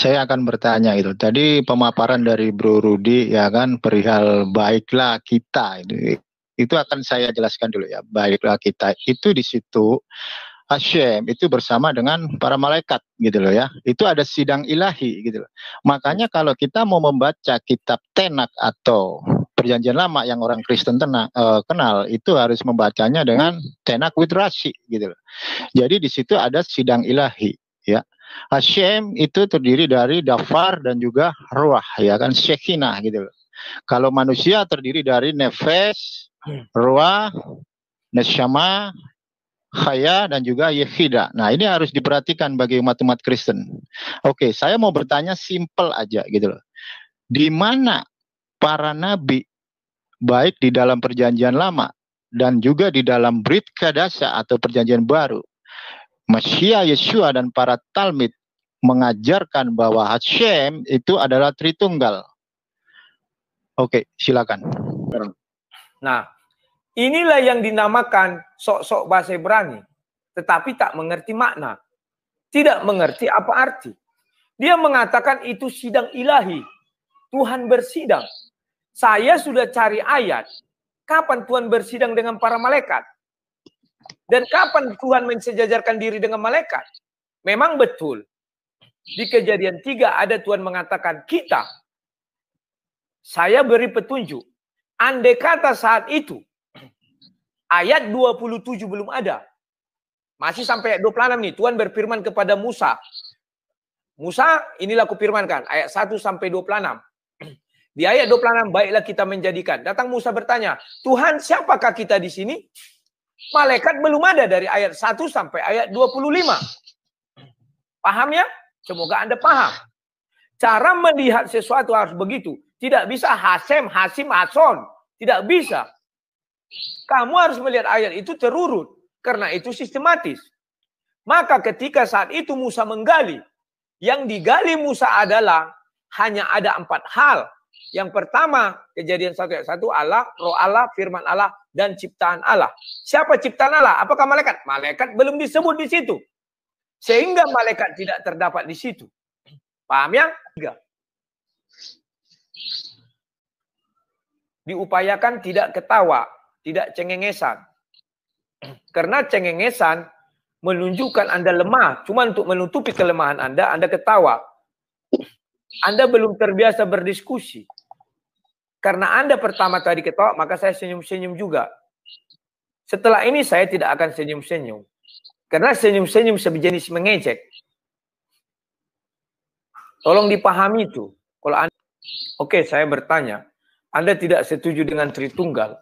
Saya akan bertanya itu. Tadi pemaparan dari Bro Rudi ya kan perihal baiklah kita itu akan saya jelaskan dulu ya. Baiklah kita itu di situ Hashem itu bersama dengan para malaikat gitu loh ya. Itu ada sidang ilahi gitu loh. Makanya kalau kita mau membaca kitab Tenak atau Perjanjian Lama yang orang Kristen kenal itu harus membacanya dengan Tenak with Rashi gitu loh. Jadi di situ ada sidang ilahi ya. Hashem itu terdiri dari dafar dan juga ruah ya kan Shekinah gitu loh. Kalau manusia terdiri dari nefes, ruah, neshama, khaya dan juga yehida. Nah, ini harus diperhatikan bagi umat-umat Kristen. Oke, saya mau bertanya simple aja gitu loh. Di mana para nabi baik di dalam perjanjian lama dan juga di dalam Brit Kadasa atau perjanjian baru, Masya Yeshua dan para Talmid mengajarkan bahwa Hashem itu adalah Tritunggal. Oke, silakan. Nah, inilah yang dinamakan sok-sok bahasa Ibrani, tetapi tak mengerti makna. Tidak mengerti apa arti. Dia mengatakan itu sidang ilahi. Tuhan bersidang. Saya sudah cari ayat. Kapan Tuhan bersidang dengan para malaikat? Dan kapan Tuhan mensejajarkan diri dengan malaikat? Memang betul. Di Kejadian 3 ada Tuhan mengatakan kita. Saya beri petunjuk. Andai kata saat itu ayat 27 belum ada. Masih sampai 26 nih. Tuhan berfirman kepada Musa. Musa, inilah kupirmankan. Ayat 1 sampai 26. Di ayat 26, baiklah kita menjadikan. Datang Musa bertanya, Tuhan siapakah kita di sini? Malaikat belum ada dari ayat 1 sampai ayat 25. Paham ya? Semoga Anda paham. Cara melihat sesuatu harus begitu. Tidak bisa Hasem, Hasim, Hason. Tidak bisa. Kamu harus melihat ayat itu terurut. Karena itu sistematis. Maka ketika saat itu Musa menggali. Yang digali Musa adalah hanya ada 4 hal. Yang pertama, Kejadian 1 ayat 1, Allah, roh Allah, firman Allah, dan ciptaan Allah. Siapa ciptaan Allah? Apakah malaikat? Malaikat belum disebut di situ. Sehingga malaikat tidak terdapat di situ. Paham ya? Diupayakan tidak ketawa, tidak cengengesan. Karena cengengesan menunjukkan Anda lemah. Cuma untuk menutupi kelemahan Anda ketawa. Anda belum terbiasa berdiskusi. Karena Anda pertama tadi ketawa, maka saya senyum-senyum juga. Setelah ini saya tidak akan senyum-senyum. Karena senyum-senyum sejenis mengejek. Tolong dipahami itu. Kalau Anda, oke, saya bertanya. Anda tidak setuju dengan Tritunggal.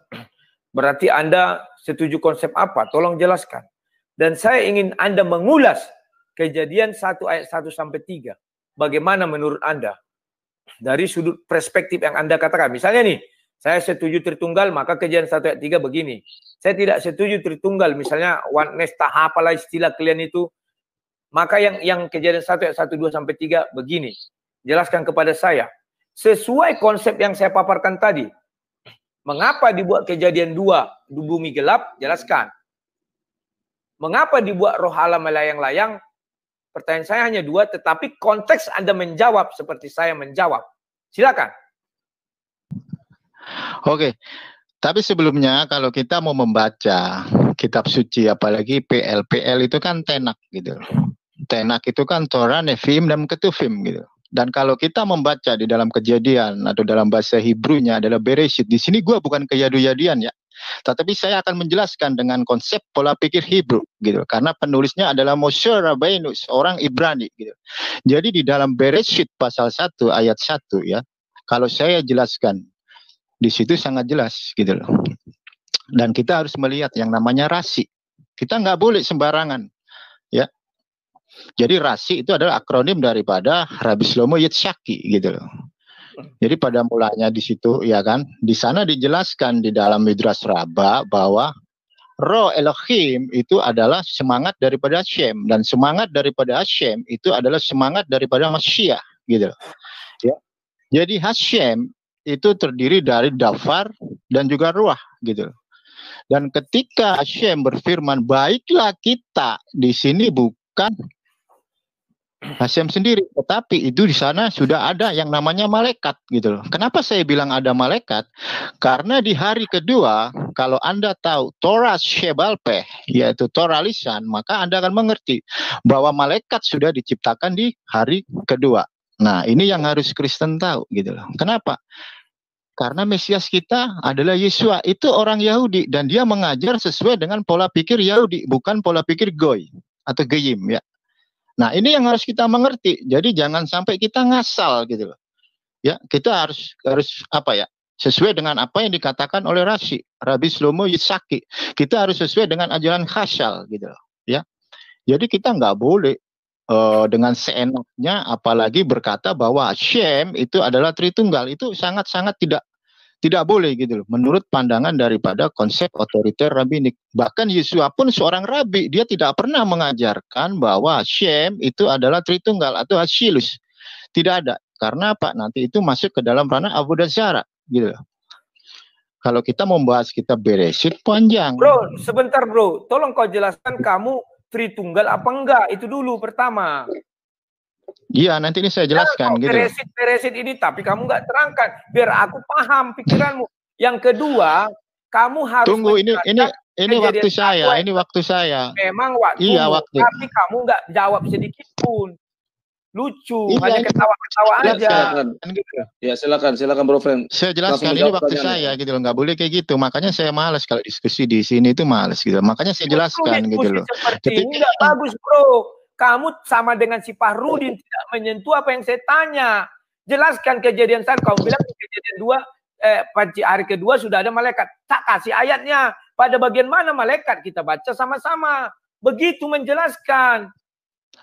Berarti Anda setuju konsep apa? Tolong jelaskan. Dan saya ingin Anda mengulas Kejadian 1 ayat 1 sampai 3. Bagaimana menurut Anda? Dari sudut perspektif yang Anda katakan. Misalnya nih, saya setuju Tritunggal, maka Kejadian 1 ayat 3 begini. Saya tidak setuju Tritunggal, misalnya oneness, apalah istilah kalian itu. Maka yang Kejadian 1 ayat 1, 2 sampai 3 begini. Jelaskan kepada saya. Sesuai konsep yang saya paparkan tadi. Mengapa dibuat Kejadian 2 di bumi gelap? Jelaskan. Mengapa dibuat roh Allah melayang-layang? Pertanyaan saya hanya 2, tetapi konteks Anda menjawab seperti saya menjawab. Silakan. Oke, tapi sebelumnya kalau kita mau membaca kitab suci, apalagi PL itu kan Tenak gitu. Tenak itu kan Torah, Nefim, dan Ketuvim gitu. Dan kalau kita membaca di dalam Kejadian atau dalam bahasa Hebrew-nya adalah Bereshit. Di sini gue bukan kejadu-jadian ya. Tetapi saya akan menjelaskan dengan konsep pola pikir Hebrew gitu. Karena penulisnya adalah Moshe Rabbeinu, orang Ibrani gitu. Jadi di dalam Bereshit pasal 1 ayat 1 ya. Kalau saya jelaskan di situ sangat jelas gitu loh. Dan kita harus melihat yang namanya rasi. Kita nggak boleh sembarangan ya. Jadi rasi itu adalah akronim daripada Rabbi Shlomo Yitzhaki gitu loh. Jadi pada mulanya di situ ya kan, di sana dijelaskan di dalam Midrash Rabbah bahwa Roh Elohim itu adalah semangat daripada Hashem, dan semangat daripada Hashem itu adalah semangat daripada Mashiach gitu loh. Ya. Jadi Hashem itu terdiri dari dafar dan juga ruah gitu loh. Dan ketika Hashem berfirman baiklah kita, di sini bukan Hashem sendiri, tetapi itu di sana sudah ada yang namanya malaikat gitu loh. Kenapa saya bilang ada malaikat? Karena di hari kedua, kalau Anda tahu Torah Shebalpeh, yaitu Torah lisan, maka Anda akan mengerti bahwa malaikat sudah diciptakan di hari kedua. Nah, ini yang harus Kristen tahu gitu loh. Kenapa? Karena Mesias kita adalah Yesua, itu orang Yahudi dan dia mengajar sesuai dengan pola pikir Yahudi, bukan pola pikir Goy atau Goyim ya. Nah, ini yang harus kita mengerti. Jadi jangan sampai kita ngasal gitu loh. Ya, kita harus apa ya? Sesuai dengan apa yang dikatakan oleh Rabbi Shlomo Yitzhaki. Kita harus sesuai dengan ajaran Khashal gitu loh. Ya. Jadi kita nggak boleh dengan seenaknya apalagi berkata bahwa Hashem itu adalah Tritunggal. Itu sangat-sangat tidak boleh gitu loh, menurut pandangan daripada konsep otoriter rabbinik. Bahkan Yesua pun seorang rabi, dia tidak pernah mengajarkan bahwa Shem itu adalah Tritunggal atau Hashilus. Tidak ada. Karena apa? Nanti itu masuk ke dalam ranah Avodah Zarah gitu loh. Kalau kita membahas kita Bereshit panjang. Bro, sebentar bro, tolong kau jelaskan kamu Tritunggal apa enggak? Itu dulu pertama. Iya, nanti ini saya jelaskan gitu. Beresit ini, tapi kamu nggak terangkan. Biar aku paham pikiranmu. Yang kedua, kamu harus tunggu ini waktu saya, ini waktu saya. Memang waktu. Iya, waktu. Tapi kamu nggak jawab sedikit pun. Lucu, hanya ketawa-ketawa aja. Ya silakan Bro Fen. Saya jelaskan ini waktu saya gitu loh, nggak boleh kayak gitu. Makanya saya malas kalau diskusi di sini itu malas gitu. Makanya saya jelaskan gitu loh. Seperti ini nggak bagus bro. Kamu sama dengan si Fahrudin tidak menyentuh apa yang saya tanya. Jelaskan kejadian saya. Kamu bilang kejadian hari kedua sudah ada malaikat. Tak kasih ayatnya. Pada bagian mana malaikat? Kita baca sama-sama. Begitu menjelaskan.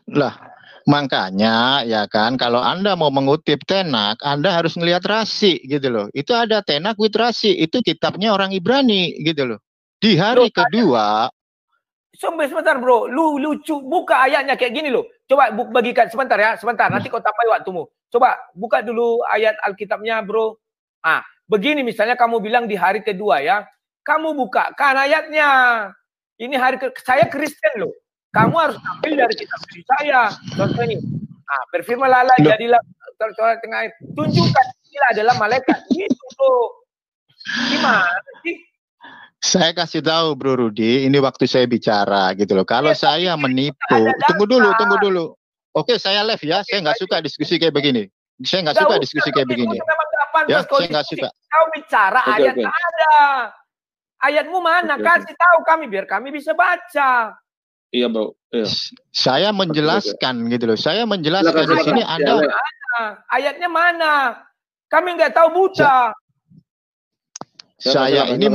Lah, makanya ya kan kalau Anda mau mengutip Tenak, Anda harus ngelihat Rasi gitu loh. Itu ada Tenak with Rasi. Itu kitabnya orang Ibrani gitu loh. Di hari kedua. Sebentar bro, lucu, buka ayatnya kayak gini loh. Coba bagikan sebentar ya, sebentar. Nanti kau tapai waktumu. Coba buka dulu ayat Alkitabnya bro. Begini misalnya kamu bilang di hari kedua ya. Kamu buka kan ayatnya. Ini saya Kristen loh. Kamu harus ambil dari kitab suci saya. Contoh ini. Berfirmanlah Allah jadilah tengah air. Tunjukkan inilah adalah malaikat. Gitu bro. Gimana sih? Saya kasih tahu Bro Rudi, ini waktu saya bicara gitu loh. Kalau saya menipu, tunggu dulu. Oke, saya live ya. Saya nggak suka diskusi kayak begini. Saya nggak suka diskusi kayak begini. Ya, saya nggak suka. Kau bicara ayat ada. Ayatmu mana? Kasih tahu kami biar kami bisa baca. Iya bro. Iya. Saya menjelaskan gitu loh. Saya menjelaskan di sini ada. Ayatnya mana? Kami nggak tahu buta. Saya ini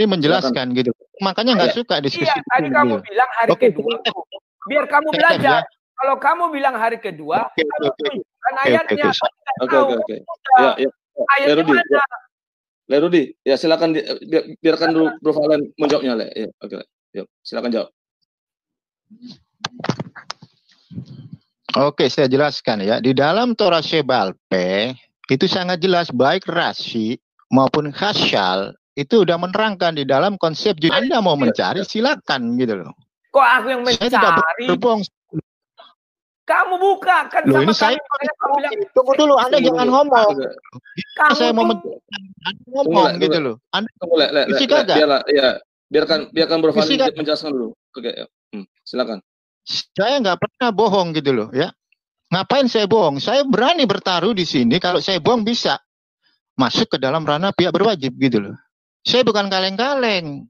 menjelaskan gitu. Makanya nggak suka diskusi. Iya, tadi kamu bilang hari kedua. Biar kamu belajar. Kalau kamu bilang hari kedua, kamu tunjukkan ayatnya. Oke. Ya. Ayatnya mana? Rudi, ya silakan biarkan dulu Bro Valen menjawabnya, Le. Ya, oke. Yuk, silakan jawab. Oke, saya jelaskan ya. Di dalam Torah Shebalpeh itu sangat jelas baik Rasi maupun Khashal itu udah menerangkan di dalam konsep. Anda mau mencari silakan gitu loh. Kok aku yang mencari? Saya tidak berbohong. Kamu buka kan loh, sama ini saya bilang, tunggu dulu, Anda jangan ngomong. Saya mau ngomong gitu loh. Anda biarkan Bro Valen menjelaskan dulu. Oke, silakan. Saya nggak pernah bohong gitu loh ya. Ngapain saya bohong? Saya berani bertaruh di sini. Kalau saya bohong bisa masuk ke dalam ranah pihak berwajib gitu loh. Saya bukan kaleng-kaleng.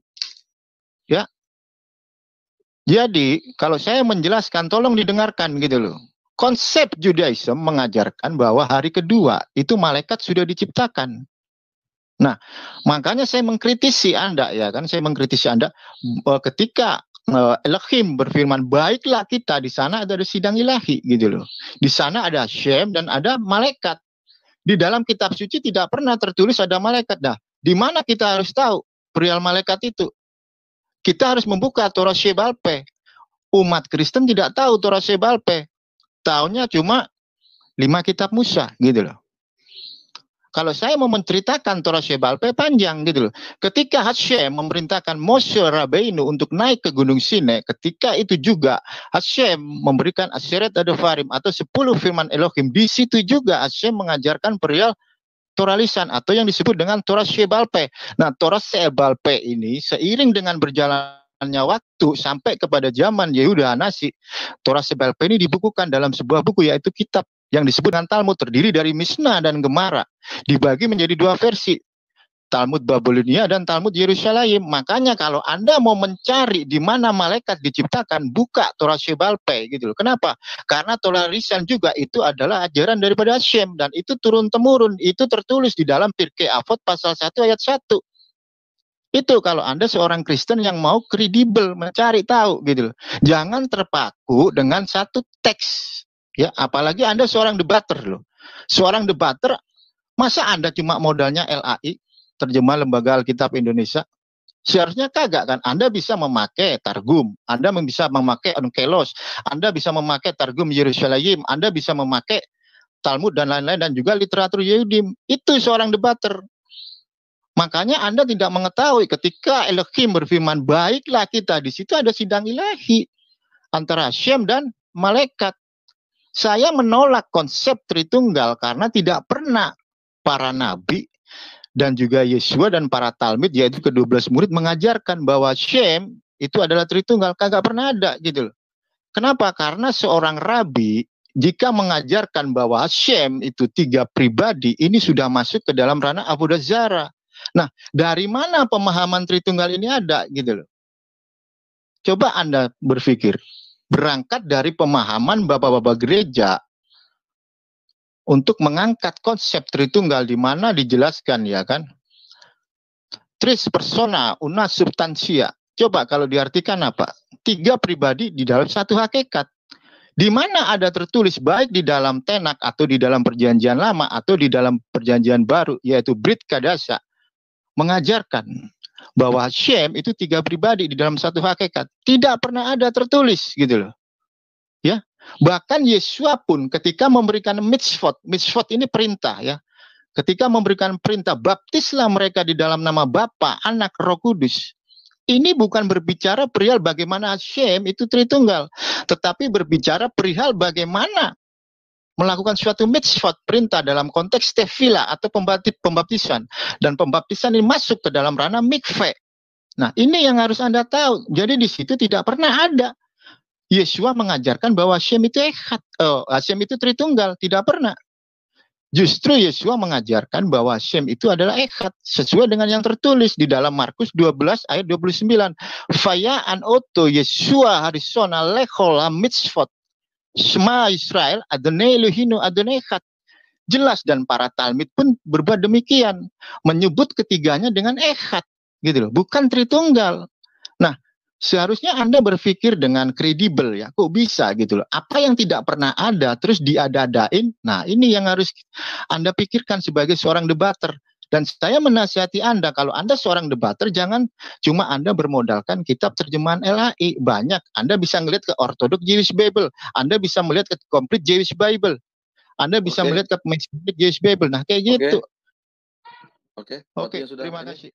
Ya. Jadi, kalau saya menjelaskan, tolong didengarkan gitu loh. Konsep Judaism mengajarkan bahwa hari kedua itu malaikat sudah diciptakan. Nah, makanya saya mengkritisi Anda ya kan, saya mengkritisi Anda ketika Elohim berfirman, baiklah kita, di sana ada sidang ilahi gitu loh. Di sana ada Shem dan ada malaikat. Di dalam kitab suci tidak pernah tertulis ada malaikat. Nah, di mana kita harus tahu perihal malaikat itu? Kita harus membuka Torah Shebalpeh. Umat Kristen tidak tahu Torah Shebalpeh. Taunya cuma 5 kitab Musa gitu loh. Kalau saya mau menceritakan Torah Shebalpe panjang gitu loh. Ketika Hashem memerintahkan Moshe Rabbeinu untuk naik ke Gunung Sinai, ketika itu juga Hashem memberikan Asyeret Adofarim atau 10 firman Elohim. Di situ juga Hashem mengajarkan perihal Torah lisan atau yang disebut dengan Torah Shebalpe. Nah, Torah Shebalpe ini seiring dengan berjalannya waktu sampai kepada zaman Yehuda Hanasi, Torah Shebalpe ini dibukukan dalam sebuah buku, yaitu kitab yang disebut dengan Talmud, terdiri dari Mishnah dan Gemara, dibagi menjadi dua versi, Talmud Babilonia dan Talmud Yerusalem. Makanya kalau Anda mau mencari di mana malaikat diciptakan, buka Torah Shebalpe gitu loh. Kenapa? Karena Torah lisan juga itu adalah ajaran daripada Hashem, dan itu turun-temurun, itu tertulis di dalam Pirkei Avot pasal 1 ayat 1. Itu kalau Anda seorang Kristen yang mau kredibel, mencari tahu gitu loh. Jangan terpaku dengan satu teks. Ya, apalagi Anda seorang debater loh. Seorang debater, masa Anda cuma modalnya LAI, terjemah Lembaga Alkitab Indonesia? Seharusnya kagak kan? Anda bisa memakai Targum, Anda bisa memakai Onkelos, Anda bisa memakai Targum Yerusalem, Anda bisa memakai Talmud dan lain-lain, dan juga literatur Yehudim. Itu seorang debater. Makanya Anda tidak mengetahui ketika Elohim berfirman, baiklah kita, di situ ada sidang ilahi antara Hashem dan malaikat. Saya menolak konsep Tritunggal karena tidak pernah para nabi dan juga Yesua dan para talmid, yaitu ke-12 murid, mengajarkan bahwa Hashem itu adalah Tritunggal. Kagak pernah ada gitu loh. Kenapa? Karena seorang rabi jika mengajarkan bahwa Hashem itu 3 pribadi, ini sudah masuk ke dalam ranah Avodah Zarah. Nah, dari mana pemahaman Tritunggal ini ada gitu loh. Coba Anda berpikir. Berangkat dari pemahaman bapak-bapak gereja untuk mengangkat konsep Tritunggal, di mana dijelaskan ya kan, Tris persona una substantia. Coba kalau diartikan apa? 3 pribadi di dalam satu hakikat. Di mana ada tertulis baik di dalam Tenak atau di dalam Perjanjian Lama atau di dalam Perjanjian Baru, yaitu Brit Kadasa, mengajarkan bahwa Hashem itu 3 pribadi di dalam satu hakikat. Tidak pernah ada tertulis gitu loh. Ya, bahkan Yesua pun ketika memberikan mitzvot ini perintah ya. Ketika memberikan perintah, baptislah mereka di dalam nama Bapa, Anak, Roh Kudus. Ini bukan berbicara perihal bagaimana Hashem itu Tritunggal, tetapi berbicara perihal bagaimana melakukan suatu mitzvot, perintah dalam konteks tefillah atau pembaptisan. Dan pembaptisan ini masuk ke dalam ranah mikveh. Nah, ini yang harus Anda tahu. Jadi di situ tidak pernah ada Yesua mengajarkan bahwa Hashem itu echad, Hashem itu Tritunggal, tidak pernah. Justru Yesua mengajarkan bahwa Hashem itu adalah echad, sesuai dengan yang tertulis di dalam Markus 12 ayat 29. Faya an oto Yesua harisona lechol mitzvot Shema Israel Adonai Elohinu Adonai Echad. Jelas, dan para talmid pun berbuat demikian, menyebut ketiganya dengan echad gitu loh, bukan Tritunggal. Nah, seharusnya Anda berpikir dengan kredibel ya, kok bisa gitu loh. Apa yang tidak pernah ada terus diada-adain. Nah, ini yang harus Anda pikirkan sebagai seorang debater. Dan saya menasihati Anda, kalau Anda seorang debater, jangan cuma Anda bermodalkan kitab terjemahan LAI. Banyak. Anda bisa melihat ke Orthodox Jewish Bible. Anda bisa melihat ke Complete Jewish Bible. Anda bisa melihat ke Complete Jewish Bible. Nah, kayak gitu. Oke. Terima kasih.